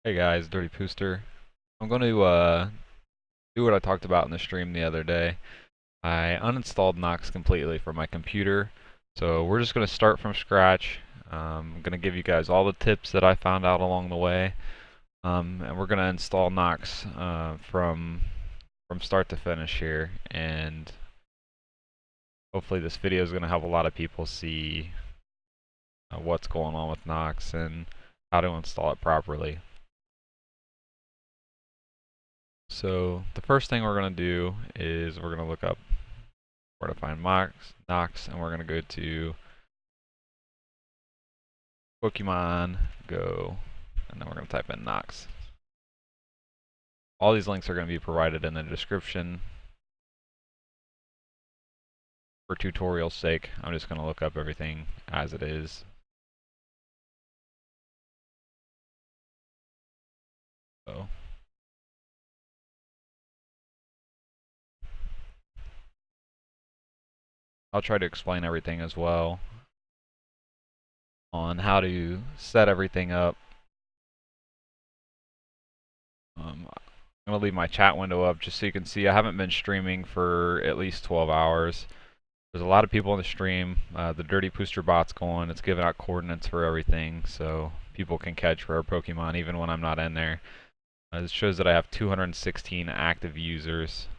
Hey guys, Dirty Pooster. I'm going to do what I talked about in the stream the other day. I uninstalled Nox completely from my computer, so we're just going to start from scratch. I'm going to give you guys all the tips that I found out along the way, and we're going to install Nox from start to finish here. And hopefully this video is going to help a lot of people see what's going on with Nox and how to install it properly. So the first thing we're going to do is we're going to look up where to find Nox, and we're going to go to Pokemon Go, and then we're going to type in Nox. All these links are going to be provided in the description. For tutorial's sake, I'm just going to look up everything as it is. So I'll try to explain everything as well on how to set everything up. I'm going to leave my chat window up just so you can see I haven't been streaming for at least 12 hours. There's a lot of people in the stream. The Dirty Pooster bot's going. It's giving out coordinates for everything, so people can catch rare Pokemon even when I'm not in there. It shows that I have 216 active users.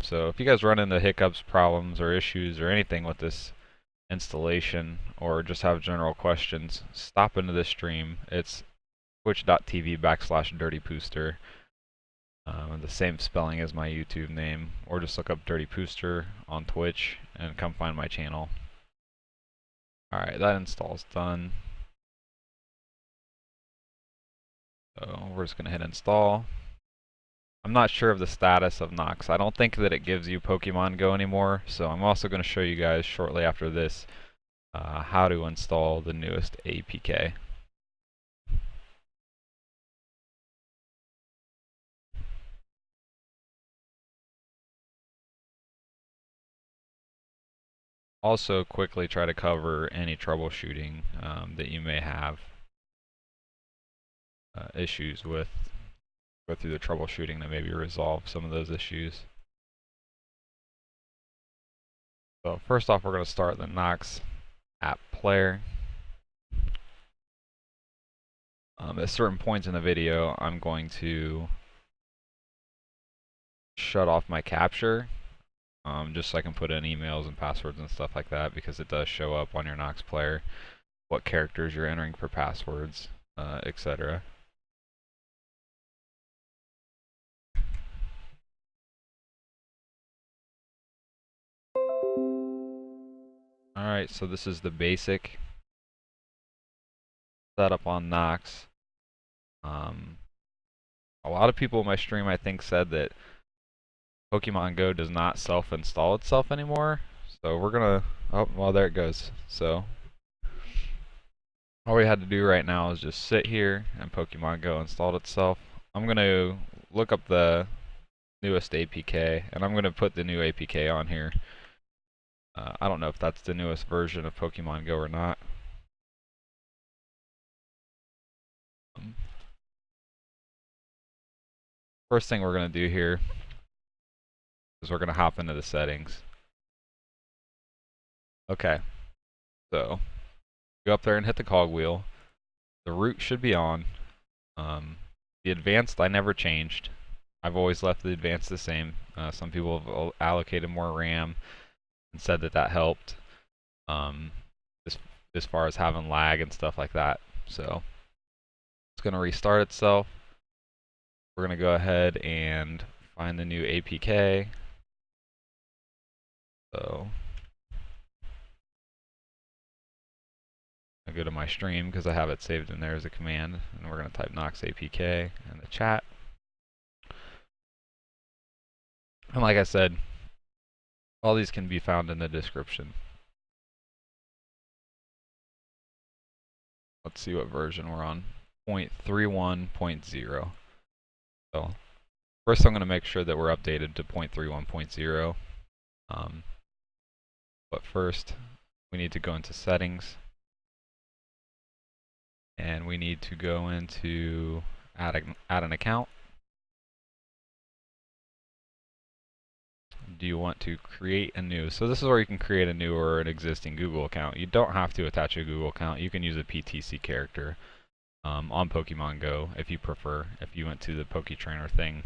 So if you guys run into hiccups, problems, or issues, or anything with this installation, or just have general questions, stop into this stream. It's twitch.tv/dirtypooster. The same spelling as my YouTube name, or just look up Dirty Pooster on Twitch and come find my channel. Alright, that install's done. So we're just going to hit install. I'm not sure of the status of Nox. I don't think that it gives you Pokemon Go anymore, so I'm also going to show you guys shortly after this how to install the newest APK. Also quickly try to cover any troubleshooting that you may have issues with. Go through the troubleshooting that maybe resolve some of those issues. So first off, we're going to start the Nox app player. At certain points in the video, I'm going to shut off my capture, just so I can put in emails and passwords and stuff like that, because it does show up on your Nox player what characters you're entering for passwords, etc. Alright, so this is the basic setup on Nox. A lot of people in my stream, I think, said that Pokemon Go does not self-install itself anymore. So we're gonna, oh, well, there it goes. So all we had to do right now is just sit here and Pokemon Go installed itself. I'm gonna look up the newest APK, and I'm gonna put the new APK on here. I don't know if that's the newest version of Pokemon Go or not. First thing we're gonna do here is we're gonna hop into the settings. Okay, so go up there and hit the cogwheel. The root should be on. The advanced I never changed. I've always left the advanced the same. Some people have allocated more RAM and said that that helped as, as far as having lag and stuff like that. So it's going to restart itself. We're going to go ahead and find the new APK. So I go to my stream because I have it saved in there as a command, and we're going to type Nox APK in the chat. And like I said, all these can be found in the description. Let's see what version we're on. 0.31.0. So first I'm going to make sure that we're updated to 0.31.0. But first we need to go into settings. And we need to go into add an account. Do you want to create a new? So this is where you can create a new or an existing Google account. You don't have to attach a Google account. You can use a PTC character on Pokemon Go if you prefer. If you went to the Poke Trainer thing.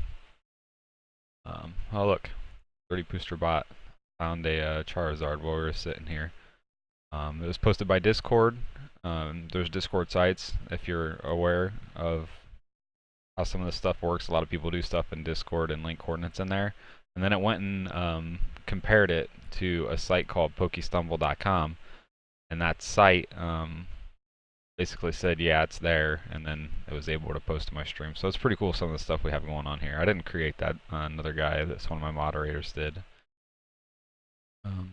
Oh look, 30 Booster Bot found a Charizard while we were sitting here. It was posted by Discord. There's Discord sites if you're aware of how some of this stuff works. A lot of people do stuff in Discord and link coordinates in there. And then it went and compared it to a site called Pokestumble.com, and that site basically said, yeah, it's there, and then it was able to post to my stream. So it's pretty cool, some of the stuff we have going on here. I didn't create that. Another guy, that's one of my moderators, did.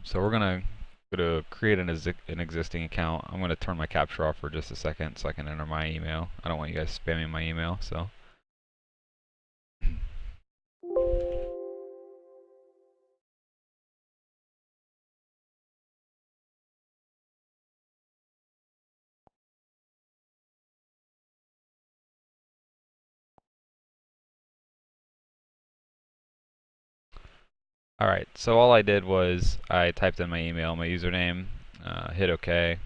So we're going to go to create an existing account. I'm going to turn my capture off for just a second so I can enter my email. I don't want you guys spamming my email, so. Alright, so all I did was I typed in my email, my username, hit OK.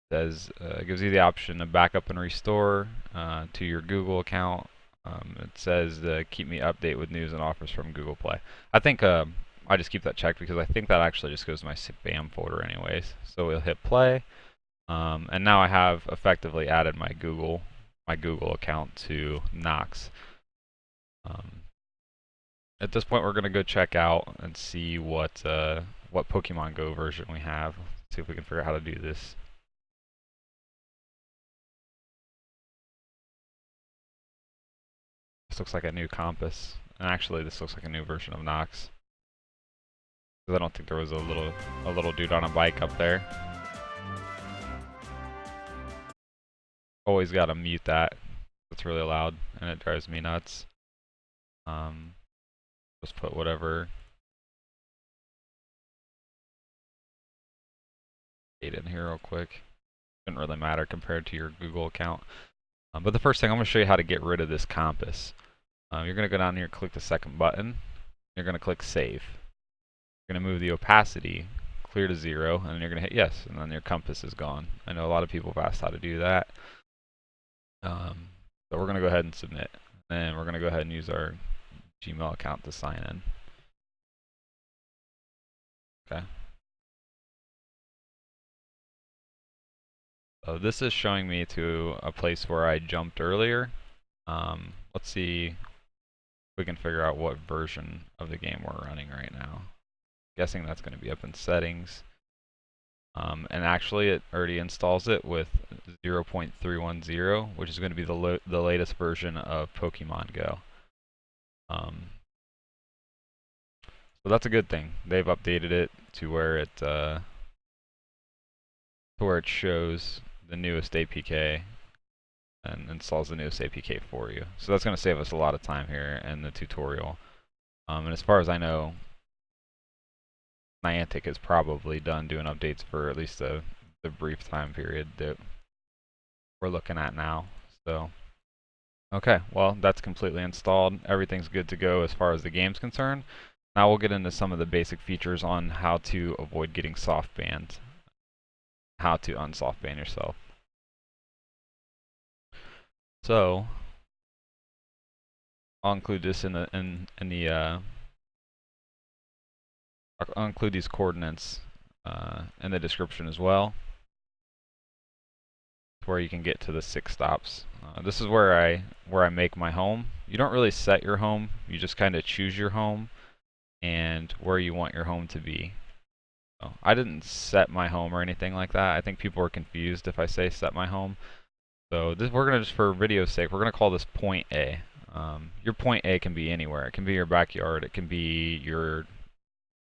It gives you the option to backup and restore to your Google account. It says keep me updated with news and offers from Google Play. I think I just keep that checked because I think that actually just goes to my spam folder anyways. So we'll hit play, and now I have effectively added my Google account to Nox. At this point, we're going to go check out and see what Pokemon Go version we have. Let's see if we can figure out how to do this. This looks like a new compass. And actually, this looks like a new version of Nox. Because I don't think there was a little dude on a bike up there. Always gotta mute that. It's really loud and it drives me nuts. Just put whatever date in here real quick. Doesn't really matter compared to your Google account. But the first thing, I'm going to show you how to get rid of this compass. You're going to go down here, click the second button. You're going to click Save. You're going to move the opacity clear to 0, and then you're going to hit Yes, and then your compass is gone. I know a lot of people have asked how to do that. So we're going to go ahead and submit. And we're going to go ahead and use our Gmail account to sign in. Okay. So this is showing me to a place where I jumped earlier. Let's see if we can figure out what version of the game we're running right now. Guessing that's going to be up in settings. And actually it already installs it with 0.310, which is going to be the latest version of Pokemon Go. So that's a good thing. They've updated it to where it shows the newest APK and installs the newest APK for you. So that's going to save us a lot of time here in the tutorial. And as far as I know, Niantic is probably done doing updates for at least the brief time period that we're looking at now. So, okay, well, that's completely installed. Everything's good to go as far as the game's concerned. Now we'll get into some of the basic features on how to avoid getting soft banned, how to unsoft ban yourself. So, I'll include this I'll include these coordinates in the description as well, where you can get to the 6 stops. This is where I make my home. You don't really set your home, you just kind of choose your home and where you want your home to be. So I didn't set my home or anything like that. I think people are confused if I say set my home. So this, we're gonna just, for video's sake, we're gonna call this point A. Your point A can be anywhere. It can be your backyard. It can be your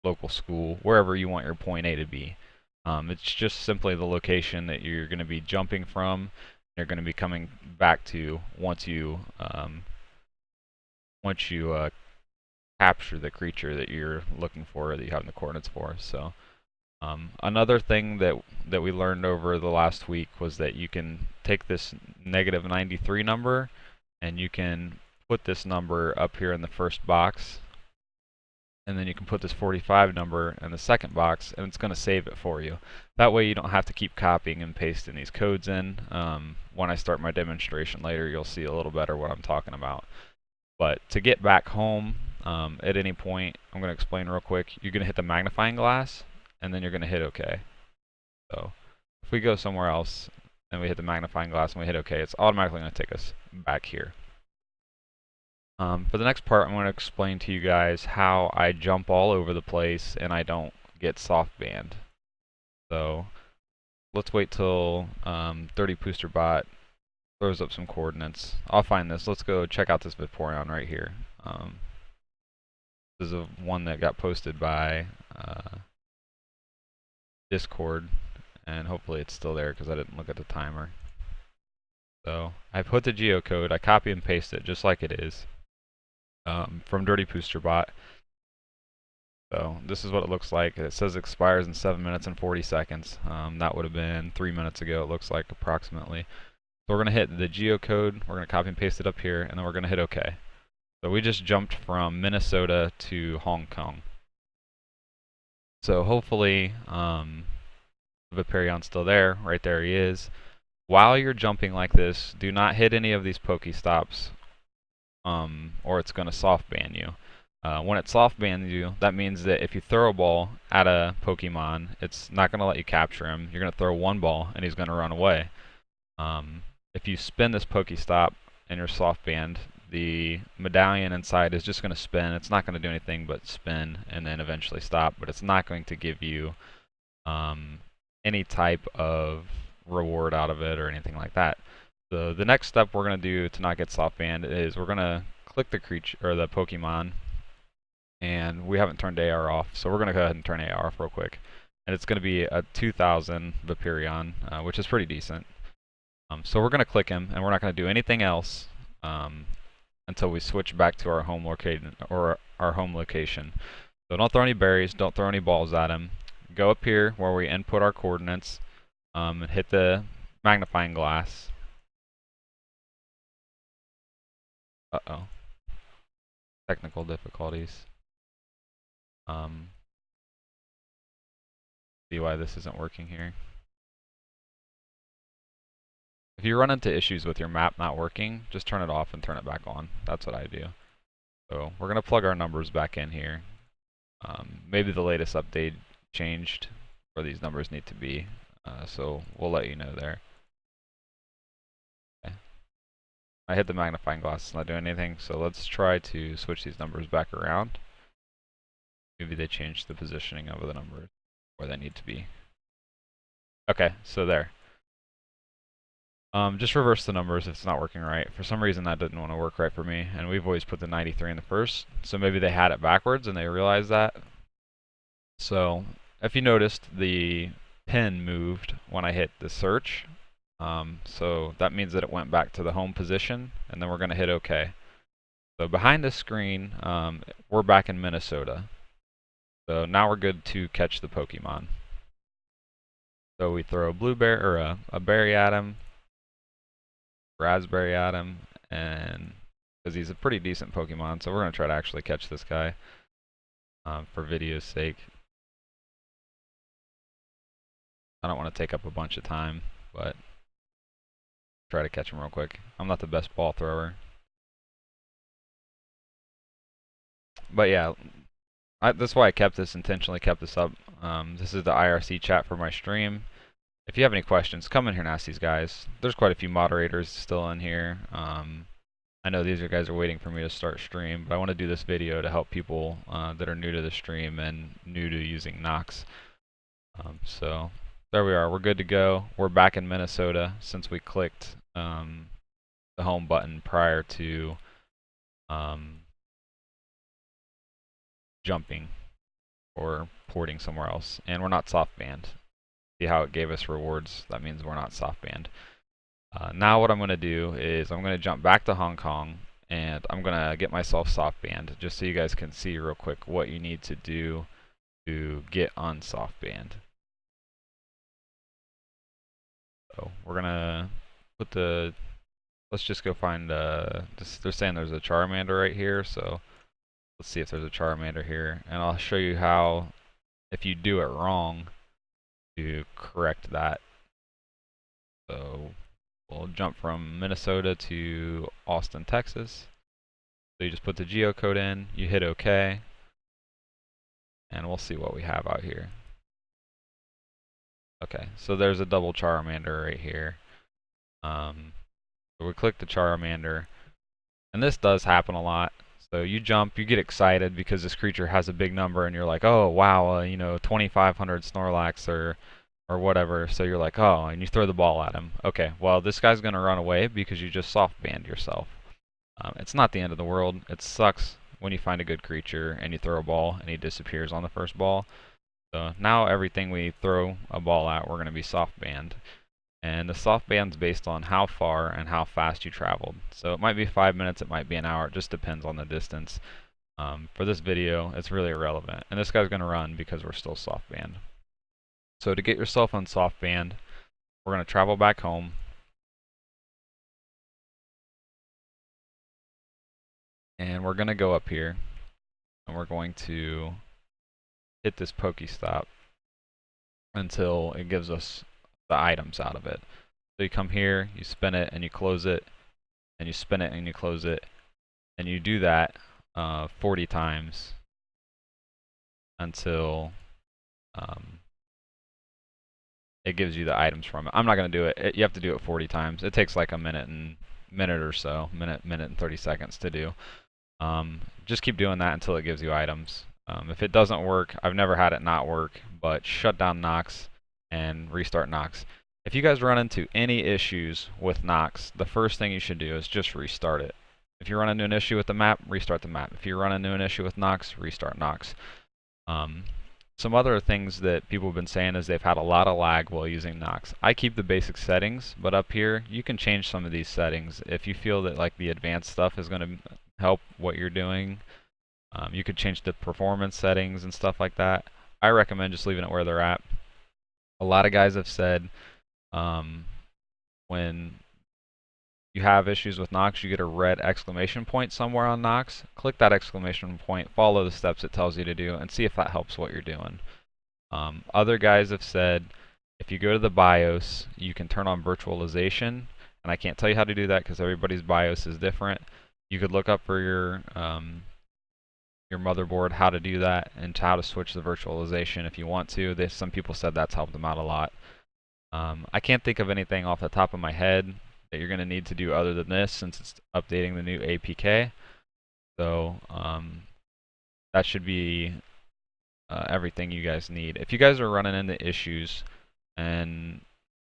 local school, wherever you want your point A to be. It's just simply the location that you're going to be jumping from. You're going to be coming back to once you capture the creature that you're looking for, that you have the coordinates for. So another thing that we learned over the last week was that you can take this -93 number and you can put this number up here in the first box, and then you can put this 45 number in the second box, and it's going to save it for you. That way you don't have to keep copying and pasting these codes in. When I start my demonstration later, you'll see a little better what I'm talking about. But to get back home at any point, I'm going to explain real quick. You're going to hit the magnifying glass, and then you're going to hit OK. So if we go somewhere else, and we hit the magnifying glass and we hit OK, it's automatically going to take us back here. For the next part, I'm going to explain to you guys how I jump all over the place and I don't get soft banned. So let's wait till Dirty Booster Bot throws up some coordinates. I'll find this. Let's go check out this Vaporeon right here. This is one that got posted by Discord, and hopefully it's still there because I didn't look at the timer. So I put the geocode, I copy and paste it just like it is. From Dirty Booster Bot. So this is what it looks like. It says expires in 7 minutes and 40 seconds. That would have been 3 minutes ago, it looks like, approximately. So we're going to hit the geocode, we're going to copy and paste it up here, and then we're going to hit OK. So we just jumped from Minnesota to Hong Kong. So hopefully Vaporeon's still there. Right there he is. While you're jumping like this, do not hit any of these Pokestops, or it's going to soft ban you. When it soft bans you, that means that if you throw a ball at a Pokemon, it's not going to let you capture him. You're going to throw one ball and he's going to run away. If you spin this Pokestop and you're soft banned, the medallion inside is just going to spin. It's not going to do anything but spin and then eventually stop, but it's not going to give you any type of reward out of it or anything like that. So the next step we're going to do to not get soft banned is we're going to click the creature or the Pokemon, and we haven't turned AR off, so we're going to go ahead and turn AR off real quick. And it's going to be a 2000 Vaporeon, which is pretty decent. So we're going to click him, and we're not going to do anything else until we switch back to our home location So don't throw any berries, don't throw any balls at him. Go up here where we input our coordinates, and hit the magnifying glass. Uh-oh. Technical difficulties. See why this isn't working here. If you run into issues with your map not working, just turn it off and turn it back on. That's what I do. So we're going to plug our numbers back in here. Maybe the latest update changed where these numbers need to be, so we'll let you know there. Okay. I hit the magnifying glass, it's not doing anything, so let's try to switch these numbers back around. Maybe they changed the positioning of the numbers where they need to be. Okay, so there. Just reverse the numbers if it's not working right. For some reason that didn't want to work right for me, and we've always put the 93 in the first, so maybe they had it backwards and they realized that. So if you noticed, the pin moved when I hit the search, so that means that it went back to the home position, and then we're going to hit OK. So behind the screen, we're back in Minnesota. So now we're good to catch the Pokemon. So we throw a blueberry or a berry at him, raspberry at him, and because he's a pretty decent Pokemon, so we're going to try to actually catch this guy for video's sake. I don't want to take up a bunch of time, but try to catch him real quick. I'm not the best ball thrower. But yeah, that's why I intentionally kept this up. This is the IRC chat for my stream. If you have any questions, come in here and ask these guys. There's quite a few moderators still in here. I know these guys are waiting for me to start stream, but I want to do this video to help people that are new to the stream and new to using Nox. So there we are. We're good to go. We're back in Minnesota since we clicked the home button prior to jumping or porting somewhere else. And we're not soft banned. See how it gave us rewards? That means we're not soft banned. Now what I'm going to do is I'm going to jump back to Hong Kong, and I'm going to get myself soft banned just so you guys can see real quick what you need to do to get unsoft banned. So we're going to put the, let's just go find, they're saying there's a Charmander right here, so let's see if there's a Charmander here. And I'll show you how, if you do it wrong, to correct that. So we'll jump from Minnesota to Austin, Texas. So you just put the geocode in, you hit OK, and we'll see what we have out here. Okay, so there's a double Charmander right here. So we click the Charmander, and this does happen a lot. So you jump, you get excited because this creature has a big number, and you're like, oh wow, you know, 2,500 Snorlax or whatever. So you're like, oh, and you throw the ball at him. Okay, well this guy's gonna run away because you just soft banned yourself. It's not the end of the world. It sucks when you find a good creature and you throw a ball and he disappears on the first ball. So now everything we throw a ball at, we're going to be soft banned. And the soft band's based on how far and how fast you traveled. So it might be 5 minutes, it might be an hour, it just depends on the distance. For this video, it's really irrelevant. And this guy's going to run because we're still soft banned. So to get yourself unsoft banned, we're going to travel back home. And we're going to go up here. And we're going to hit this Pokestop until it gives us the items out of it. So you come here, you spin it and you close it, and you spin it and you close it, and you do that 40 times until it gives you the items from it. I'm not going to do it. You have to do it 40 times. It takes like a minute or so, minute and 30 seconds to do. Just keep doing that until it gives you items. If it doesn't work, I've never had it not work, but shut down Nox and restart Nox. If you guys run into any issues with Nox, the first thing you should do is just restart it. If you run into an issue with the map, restart the map. If you run into an issue with Nox, restart Nox. Some other things that people have been saying is they've had a lot of lag while using Nox. I keep the basic settings, but up here you can change some of these settings. If you feel that like the advanced stuff is going to help what you're doing, you could change the performance settings and stuff like that. I recommend just leaving it where they're at. A lot of guys have said when you have issues with Nox, you get a red exclamation point somewhere on Nox. Click that exclamation point, follow the steps it tells you to do, and see if that helps what you're doing. Other guys have said if you go to the BIOS, you can turn on virtualization, and I can't tell you how to do that because everybody's BIOS is different. You could look up for your motherboard how to do that and how to switch the virtualization if you want to. Some people said that's helped them out a lot. I can't think of anything off the top of my head that you're going to need to do other than this since it's updating the new APK. So that should be everything you guys need. If you guys are running into issues, and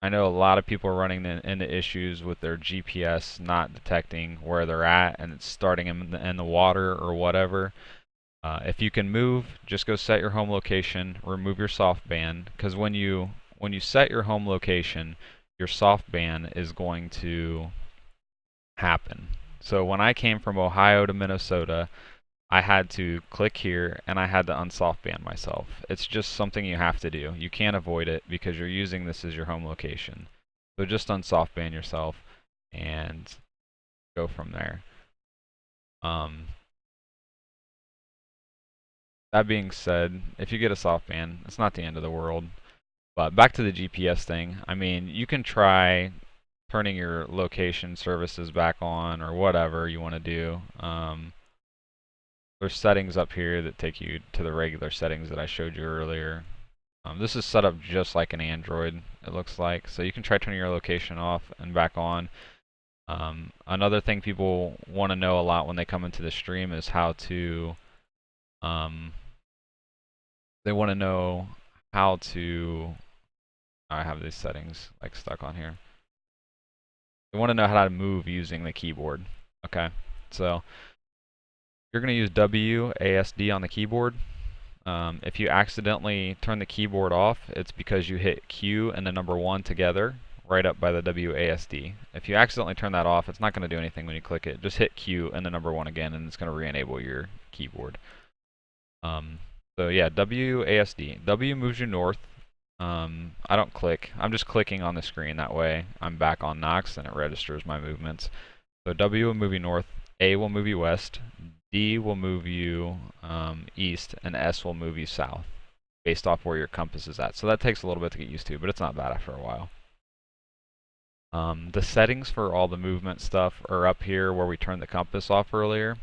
I know a lot of people are running into issues with their GPS not detecting where they're at and it's starting in the water or whatever, if you can move, just go set your home location, remove your soft ban, because when you set your home location, your soft ban is going to happen. So when I came from Ohio to Minnesota, I had to click here and I had to unsoft ban myself. It's just something you have to do. You can't avoid it because you're using this as your home location. So just unsoft ban yourself and go from there. That being said, if you get a soft ban, it's not the end of the world. But back to the GPS thing, I mean, you can try turning your location services back on or whatever you want to do. There's settings up here that take you to the regular settings that I showed you earlier. This is set up just like an Android, it looks like. So you can try turning your location off and back on. Another thing people want to know a lot when they come into the stream is how to they want to know how to I have these settings like stuck on here. They want to know how to move using the keyboard. Okay, so you're going to use WASD on the keyboard. If you accidentally turn the keyboard off, it's because you hit Q and the number 1 together right up by the WASD. If you accidentally turn that off, it's not going to do anything when you click it. Just hit Q and the number 1 again, and it's going to re-enable your keyboard. So yeah, WASD. W moves you north. I don't click. I'm just clicking on the screen. That way I'm back on Nox and it registers my movements. So W will move you north, A will move you west, D will move you east, and S will move you south, based off where your compass is at. So that takes a little bit to get used to, but it's not bad after a while. The settings for all the movement stuff are up here where we turned the compass off earlier.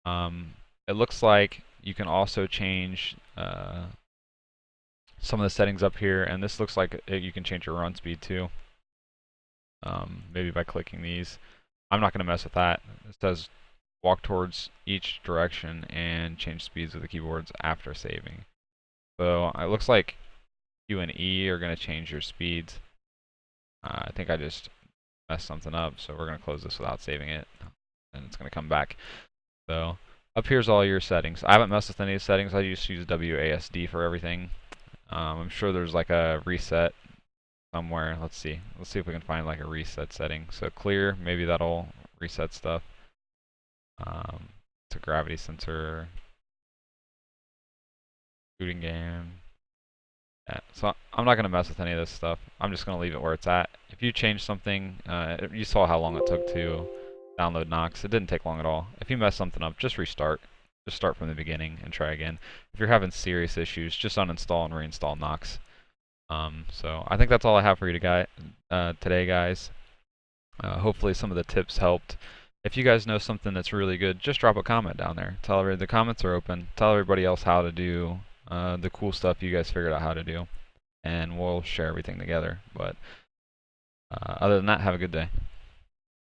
It looks like you can also change some of the settings up here, and this looks like you can change your run speed too. Maybe by clicking these. I'm not going to mess with that. It says walk towards each direction and change speeds with the keyboards after saving. So it looks like Q and E are going to change your speeds. I think I just messed something up, so we're going to close this without saving it, and it's going to come back. So up here's all your settings. I haven't messed with any of the settings. I just use WASD for everything. I'm sure there's like a reset somewhere. Let's see if we can find like a reset setting. So clear, maybe that'll reset stuff. It's a gravity sensor. Shooting game. Yeah, so I'm not going to mess with any of this stuff. I'm just going to leave it where it's at. If you change something, you saw how long it took to download Nox. It didn't take long at all. If you mess something up, just restart. Just start from the beginning and try again. If you're having serious issues, just uninstall and reinstall Nox. So I think that's all I have for you today, guys. Hopefully some of the tips helped. If you guys know something that's really good, just drop a comment down there. Tell everybody the comments are open. Tell everybody else how to do the cool stuff you guys figured out how to do, and we'll share everything together. But other than that, have a good day.